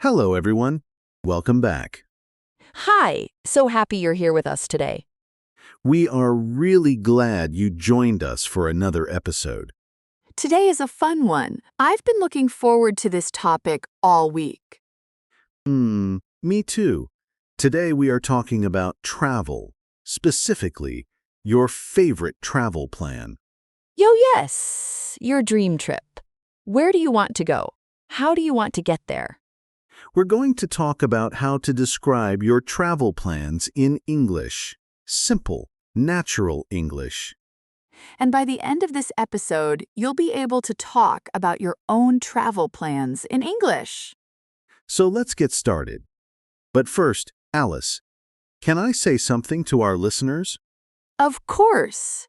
Hello, everyone. Welcome back. Hi, so happy you're here with us today. We are really glad you joined us for another episode. Today is a fun one. I've been looking forward to this topic all week. Me too. Today we are talking about travel, specifically your favorite travel plan. Yes, your dream trip. Where do you want to go? How do you want to get there? We're going to talk about how to describe your travel plans in English. Simple, natural English. And by the end of this episode, you'll be able to talk about your own travel plans in English. So let's get started. But first, Alice, can I say something to our listeners? Of course.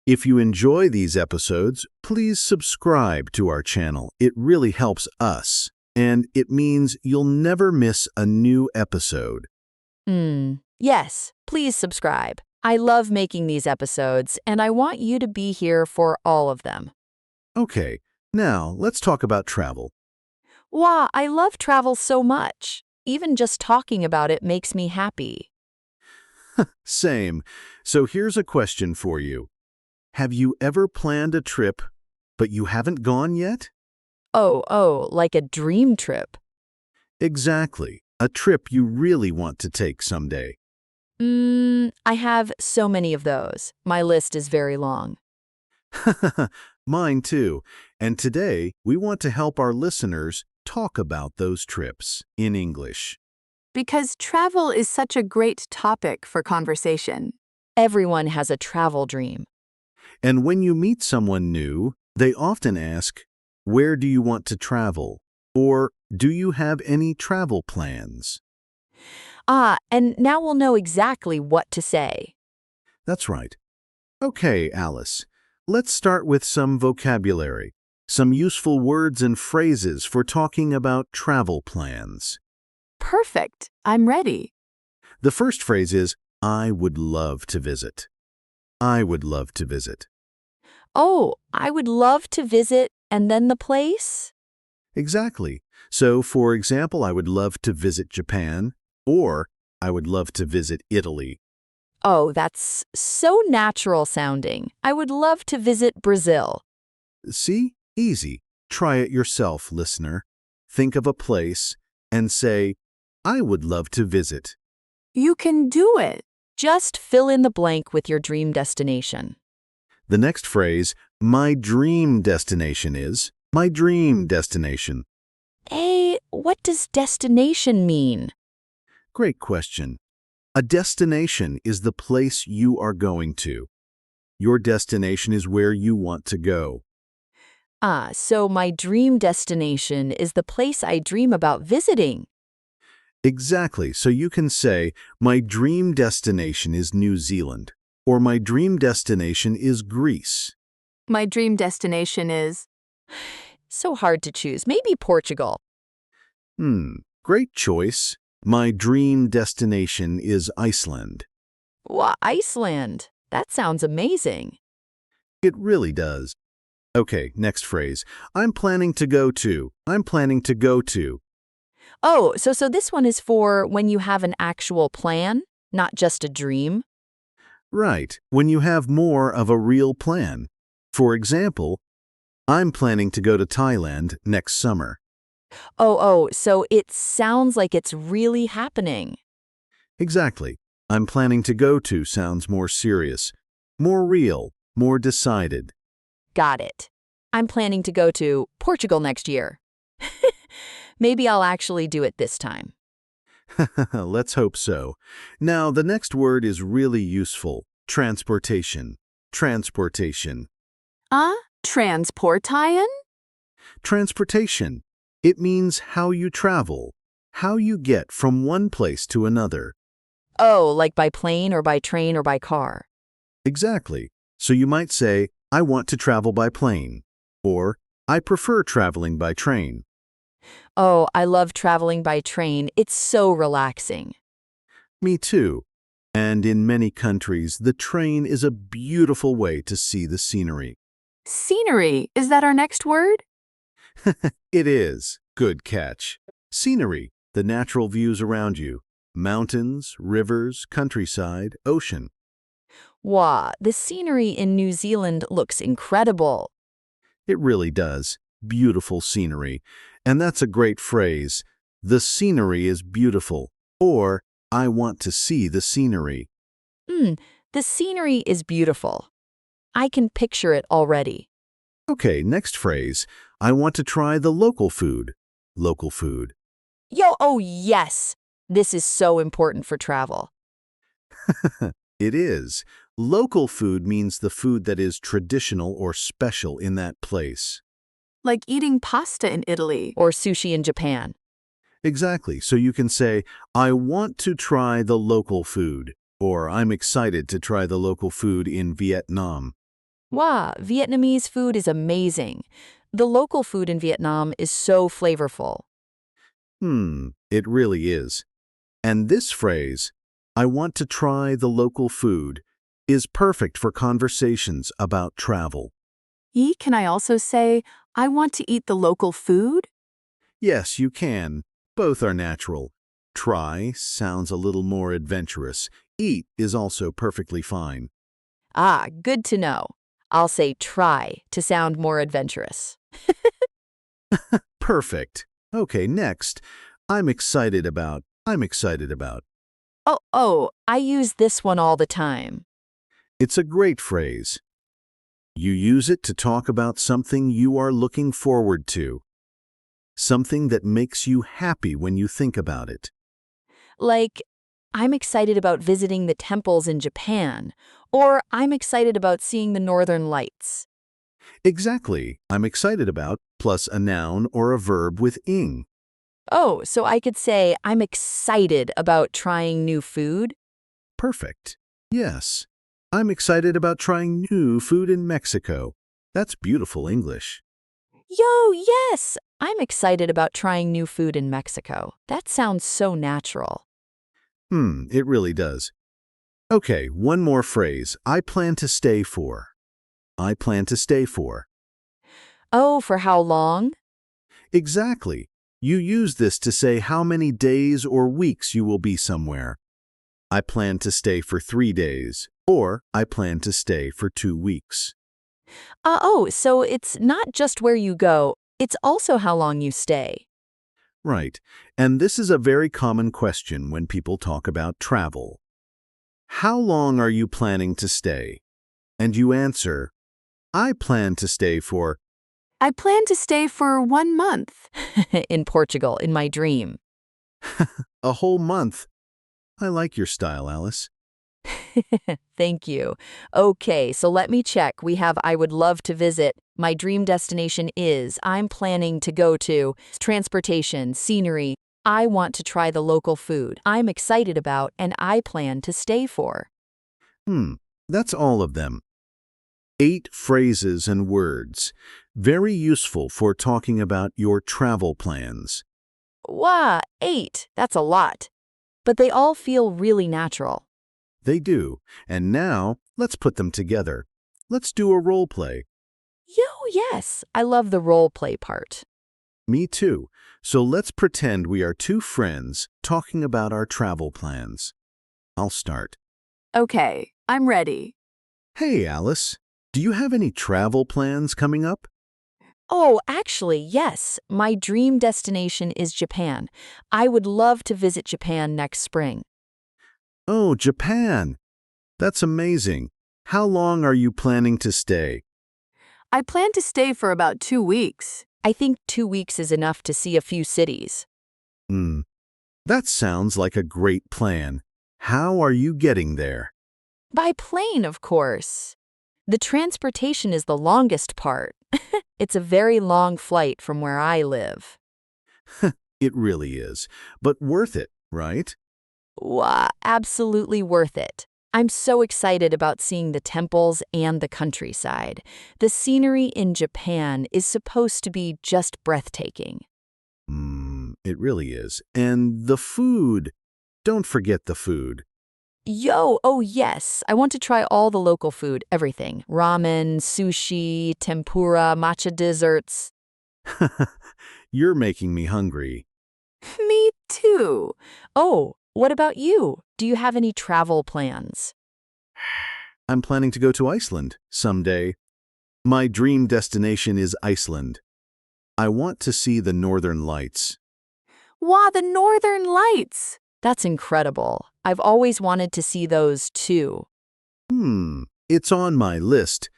If you enjoy these episodes, please subscribe to our channel. It really helps us, and it means you'll never miss a new episode. Yes, please subscribe. I love making these episodes, and I want you to be here for all of them. Okay, now let's talk about travel. Wow, I love travel so much. Even just talking about it makes me happy. Same. So here's a question for you. Have you ever planned a trip, but you haven't gone yet? Oh, like a dream trip. Exactly. A trip you really want to take someday. I have so many of those. My list is very long. Mine too. And today, we want to help our listeners talk about those trips in English. Because travel is such a great topic for conversation. Everyone has a travel dream. And when you meet someone new, they often ask, "Where do you want to travel?" Or, "Do you have any travel plans?" And now we'll know exactly what to say. That's right. Okay, Alice, let's start with some vocabulary, some useful words and phrases for talking about travel plans. Perfect. I'm ready. The first phrase is, "I would love to visit." I would love to visit. Oh, I would love to visit, and then the place? Exactly. So, for example, I would love to visit Japan, or I would love to visit Italy. Oh, that's so natural sounding. I would love to visit Brazil. See? Easy. Try it yourself, listener. Think of a place and say, "I would love to visit." You can do it. Just fill in the blank with your dream destination. The next phrase, "My dream destination is," my dream destination. What does destination mean? Great question. A destination is the place you are going to. Your destination is where you want to go. So my dream destination is the place I dream about visiting. Exactly. So you can say, "My dream destination is New Zealand," or "My dream destination is Greece." My dream destination is so hard to choose. Maybe Portugal. Great choice. "My dream destination is Iceland." Wow, Iceland. That sounds amazing. It really does. Okay, next phrase. I'm planning to go to. I'm planning to go to. Oh, so this one is for when you have an actual plan, not just a dream. Right, when you have more of a real plan. For example, I'm planning to go to Thailand next summer. So it sounds like it's really happening. Exactly. I'm planning to go to sounds more serious, more real, more decided. Got it. I'm planning to go to Portugal next year. Maybe I'll actually do it this time. Let's hope so. Now, the next word is really useful. Transportation. Transportation. Transportation? Transportation. It means how you travel, how you get from one place to another. Oh, like by plane or by train or by car. Exactly. So you might say, "I want to travel by plane," or "I prefer traveling by train." Oh, I love traveling by train. It's so relaxing. Me too. And in many countries, the train is a beautiful way to see the scenery. Scenery, is that our next word? It is. Good catch. Scenery, the natural views around you. Mountains, rivers, countryside, ocean. Wow, the scenery in New Zealand looks incredible. It really does. Beautiful scenery. And that's a great phrase. The scenery is beautiful. Or, I want to see the scenery. The scenery is beautiful. I can picture it already. Okay, next phrase. I want to try the local food. Local food. Yo, oh yes! This is so important for travel. It is. Local food means the food that is traditional or special in that place. Like eating pasta in Italy or sushi in Japan. Exactly. So you can say, I want to try the local food, or I'm excited to try the local food in Vietnam. Wow, Vietnamese food is amazing. The local food in Vietnam is so flavorful. It really is. And this phrase, I want to try the local food, is perfect for conversations about travel. Can I also say, I want to eat the local food? Yes, you can. Both are natural. Try sounds a little more adventurous. Eat is also perfectly fine. Ah, good to know. I'll say try to sound more adventurous. Perfect. Okay, next. I'm excited about. Oh, I use this one all the time. It's a great phrase. You use it to talk about something you are looking forward to. Something that makes you happy when you think about it. Like, I'm excited about visiting the temples in Japan, or I'm excited about seeing the northern lights. Exactly. I'm excited about, plus a noun or a verb with ing. Oh, so I could say I'm excited about trying new food? Perfect. Yes. I'm excited about trying new food in Mexico. That's beautiful English. Yo, yes! I'm excited about trying new food in Mexico. That sounds so natural. It really does. Okay, one more phrase. I plan to stay for. I plan to stay for. Oh, for how long? Exactly. You use this to say how many days or weeks you will be somewhere. I plan to stay for 3 days, or I plan to stay for 2 weeks. So it's not just where you go, it's also how long you stay. Right. And this is a very common question when people talk about travel. How long are you planning to stay? And you answer, I plan to stay for. I plan to stay for 1 month. In Portugal, in my dream. A whole month. I like your style, Alice. Thank you. Okay, so let me check. We have I would love to visit. My dream destination is. I'm planning to go to. Transportation, scenery. I want to try the local food. I'm excited about and I plan to stay for. That's all of them. 8 phrases and words. Very useful for talking about your travel plans. Wow, 8. That's a lot. But they all feel really natural. They do. And now, let's put them together. Let's do a role play. Yo, yes. I love the role play part. Me too. So let's pretend we are 2 friends talking about our travel plans. I'll start. Okay, I'm ready. Hey, Alice. Do you have any travel plans coming up? Oh, actually, yes. My dream destination is Japan. I would love to visit Japan next spring. Oh, Japan. That's amazing. How long are you planning to stay? I plan to stay for about 2 weeks. I think 2 weeks is enough to see a few cities. Hmm. That sounds like a great plan. How are you getting there? By plane, of course. The transportation is the longest part. It's a very long flight from where I live. It really is. But worth it, right? Wow, absolutely worth it. I'm so excited about seeing the temples and the countryside. The scenery in Japan is supposed to be just breathtaking. It really is. And the food. Don't forget the food. Yo, oh yes, I want to try all the local food, everything. Ramen, sushi, tempura, matcha desserts. You're making me hungry. Me too. Oh, what about you? Do you have any travel plans? I'm planning to go to Iceland someday. My dream destination is Iceland. I want to see the northern lights. Wow, the Northern Lights! That's incredible. I've always wanted to see those too. It's on my list.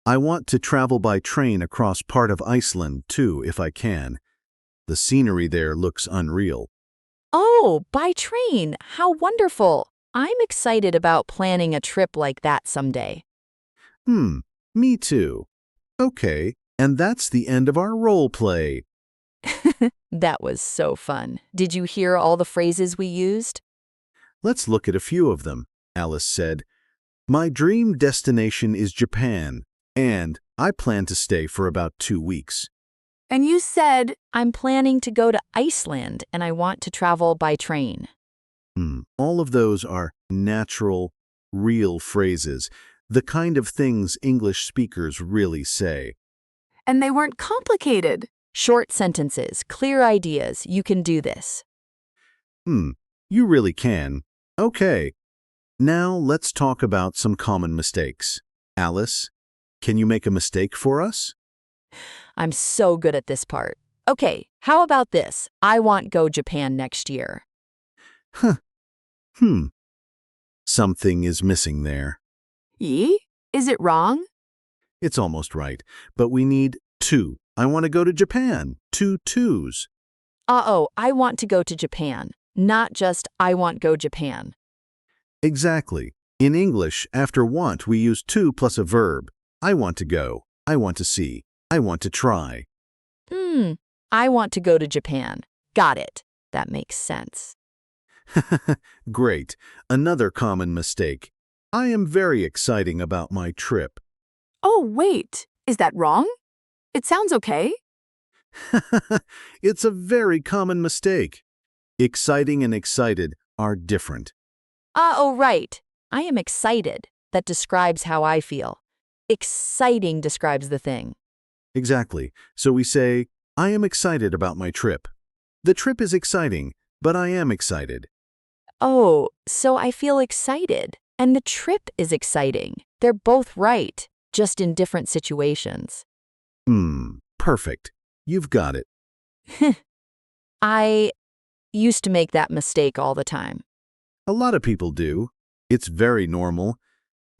I want to travel by train across part of Iceland too, if I can. The scenery there looks unreal. Oh, by train! How wonderful! I'm excited about planning a trip like that someday. Me too. Okay, and that's the end of our role play. That was so fun. Did you hear all the phrases we used? Let's look at a few of them. Alice said, "My dream destination is Japan, and I plan to stay for about 2 weeks." And you said, I'm planning to go to Iceland and I want to travel by train. All of those are natural, real phrases, the kind of things English speakers really say. And they weren't complicated. Short sentences, clear ideas. You can do this. You really can. Okay. Now let's talk about some common mistakes. Alice, can you make a mistake for us? I'm so good at this part. Okay, how about this? I want go Japan next year. Hmm. Something is missing there. Yi? Is it wrong? It's almost right, but we need two. I want to go to Japan. 2 twos. Uh-oh, I want to go to Japan. Not just I want go Japan. Exactly. In English, after want, we use to plus a verb. I want to go. I want to see. I want to try. I want to go to Japan. Got it. That makes sense. Great. Another common mistake. I am very exciting about my trip. Oh, wait. Is that wrong? It sounds okay. It's a very common mistake. Exciting and excited are different. Oh, right. I am excited. That describes how I feel. Exciting describes the thing. Exactly. So we say, I am excited about my trip. The trip is exciting, but I am excited. Oh, so I feel excited. And the trip is exciting. They're both right, just in different situations. Perfect. You've got it. I used to make that mistake all the time. A lot of people do. It's very normal.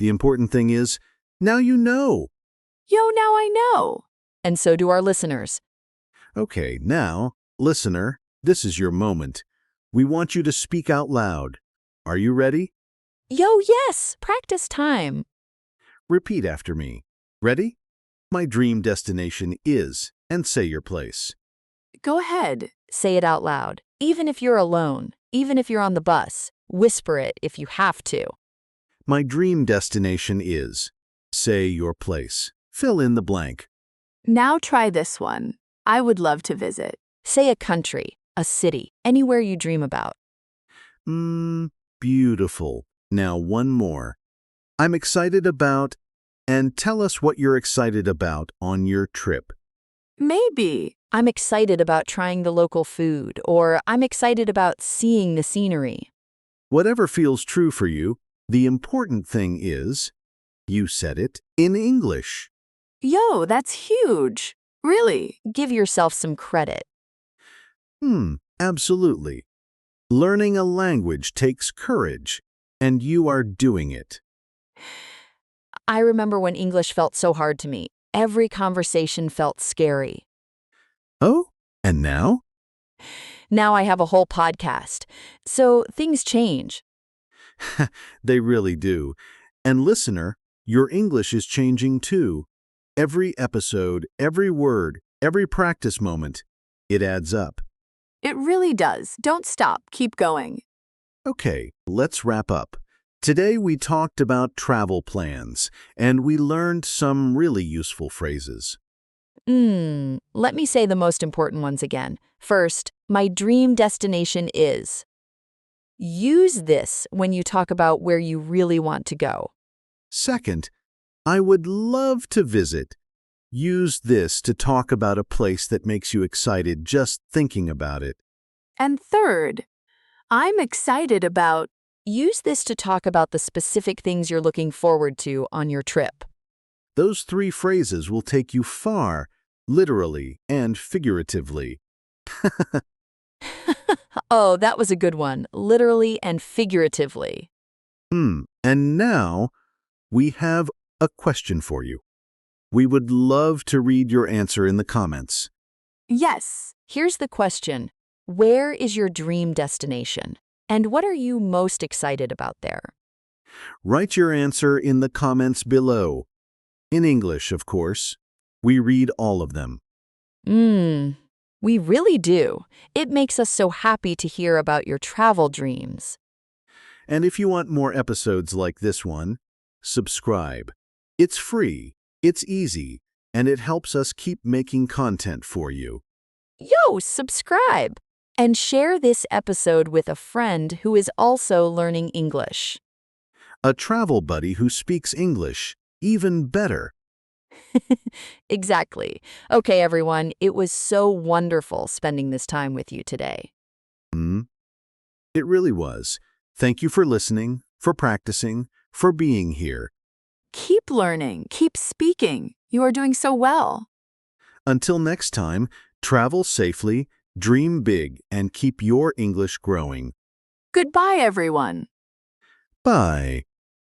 The important thing is, now you know. Yo, now I know. And so do our listeners. Okay, now, listener, this is your moment. We want you to speak out loud. Are you ready? Yo, yes, practice time. Repeat after me. Ready? My dream destination is, and say your place. Go ahead. Say it out loud. Even if you're alone, even if you're on the bus, whisper it if you have to. My dream destination is. Say your place. Fill in the blank. Now try this one. I would love to visit. Say a country, a city, anywhere you dream about. Beautiful. Now one more. I'm excited about, and tell us what you're excited about on your trip. Maybe. I'm excited about trying the local food, or I'm excited about seeing the scenery. Whatever feels true for you, the important thing is, you said it in English. Yo, that's huge. Really, give yourself some credit. Absolutely. Learning a language takes courage, and you are doing it. I remember when English felt so hard to me. Every conversation felt scary. Oh, and now? Now I have a whole podcast. So things change. They really do. And listener, your English is changing too. Every episode, every word, every practice moment, it adds up. It really does. Don't stop. Keep going. Okay, let's wrap up. Today we talked about travel plans, and we learned some really useful phrases. Let me say the most important ones again. First, my dream destination is. Use this when you talk about where you really want to go. Second, I would love to visit. Use this to talk about a place that makes you excited just thinking about it. And third, I'm excited about. Use this to talk about the specific things you're looking forward to on your trip. Those 3 phrases will take you far, literally and figuratively. Oh, that was a good one. Literally and figuratively. And now, we have a question for you. We would love to read your answer in the comments. Yes. Here's the question. Where is your dream destination? And what are you most excited about there? Write your answer in the comments below. In English, of course. We read all of them. We really do. It makes us so happy to hear about your travel dreams. And if you want more episodes like this one, subscribe. It's free, it's easy, and it helps us keep making content for you. Yo, subscribe! And share this episode with a friend who is also learning English. A travel buddy who speaks English, even better. Exactly. Okay, everyone, it was so wonderful spending this time with you today. It really was. Thank you for listening, for practicing, for being here. Keep learning, keep speaking. You are doing so well. Until next time, travel safely, dream big, and keep your English growing. Goodbye, everyone. Bye.